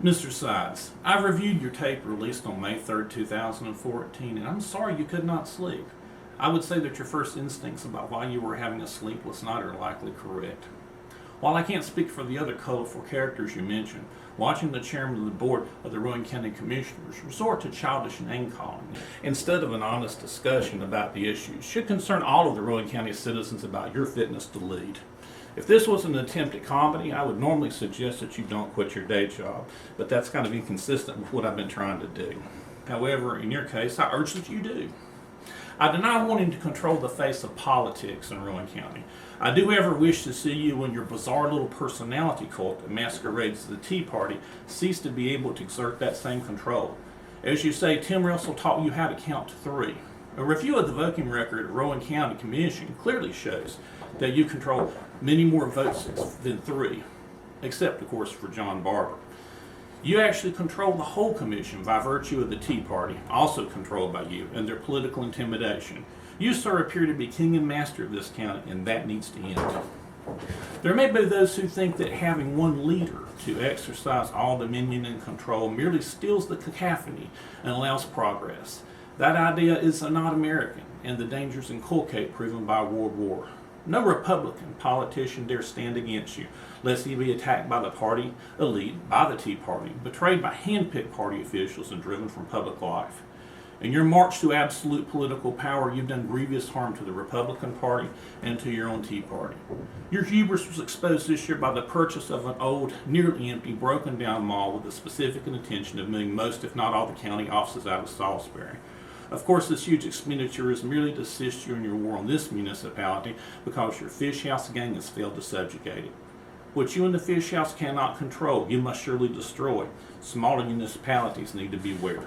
Mr. Sides, I've reviewed your tape released on May 3rd, 2014, and I'm sorry you could not sleep. I would say that your first instincts about why you were having a sleepless night are likely correct. While I can't speak for the other colorful characters you mentioned, watching the chairman of the board of the Rowan County Commissioners resort to childish name-calling instead of an honest discussion about the issues should concern all of the Rowan County citizens about your fitness to lead. If this was an attempt at comedy, I would normally suggest that you don't quit your day job, but that's kind of inconsistent with what I've been trying to do. However, in your case, I urge that you do. I deny wanting to control the face of politics in Rowan County. I do ever wish to see you and your bizarre little personality cult that masquerades as the Tea Party cease to be able to exert that same control. As you say, Tim Russell taught you how to count to 3. A review of the voting record at Rowan County Commission clearly shows that you control many more votes than 3, except, of course, for John Barber. You actually control the whole commission by virtue of the Tea Party, also controlled by you, and their political intimidation. You, sir, appear to be king and master of this county, and that needs to end. There may be those who think that having one leader to exercise all dominion and control merely steals the cacophony and allows progress. That idea is not American, and the dangers inculcate proven by World War. No Republican politician dare stand against you, lest he be attacked by the party elite, by the Tea Party, betrayed by hand-picked party officials, and driven from public life. In your march to absolute political power, you've done grievous harm to the Republican Party and to your own Tea Party. Your hubris was exposed this year by the purchase of an old, nearly empty, broken-down mall with the specific intention of moving most, if not all, the county offices out of Salisbury. Of course, this huge expenditure is merely to assist you in your war on this municipality because your fish house gang has failed to subjugate it. What you and the fish house cannot control, you must surely destroy. Smaller municipalities need to beware.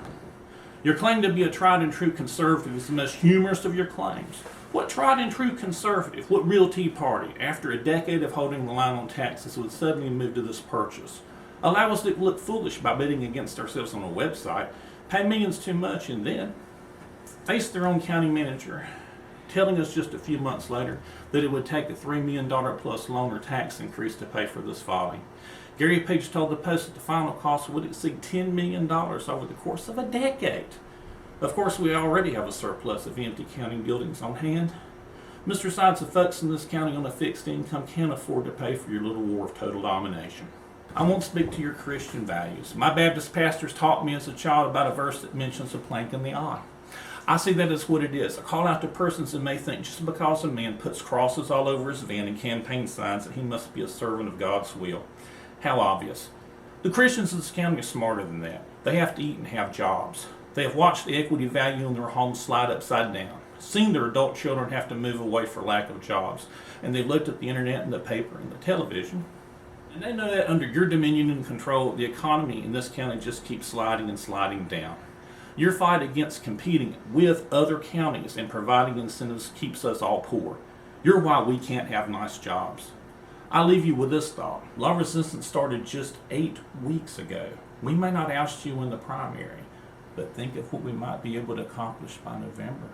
Your claim to be a tried and true conservative is the most humorous of your claims. What tried and true conservative, what real Tea Party, after a decade of holding the line on taxes, would suddenly move to this purchase? Allow us to look foolish by bidding against ourselves on a website, pay millions too much, and then face their own county manager, telling us just a few months later that it would take a $3 million plus loan or tax increase to pay for this folly. Gary Page told the Post that the final cost would exceed $10 million over the course of a decade. Of course, we already have a surplus of empty county buildings on hand. Mr. Sides, the folks in this county on a fixed income can't afford to pay for your little war of total domination. I won't speak to your Christian values. My Baptist pastors taught me as a child about a verse that mentions a plank in the eye. I see that as what it is, a call out to persons that may think just because a man puts crosses all over his van and campaign signs that he must be a servant of God's will. How obvious. The Christians in this county are smarter than that. They have to eat and have jobs. They have watched the equity value in their homes slide upside down, seen their adult children have to move away for lack of jobs, and they've looked at the internet and the paper and the television, and they know that under your dominion and control, the economy in this county just keeps sliding and sliding down. Your fight against competing with other counties and providing incentives keeps us all poor. You're why we can't have nice jobs. I leave you with this thought. Law resistance started just 8 weeks ago. We may not oust you in the primary, but think of what we might be able to accomplish by November.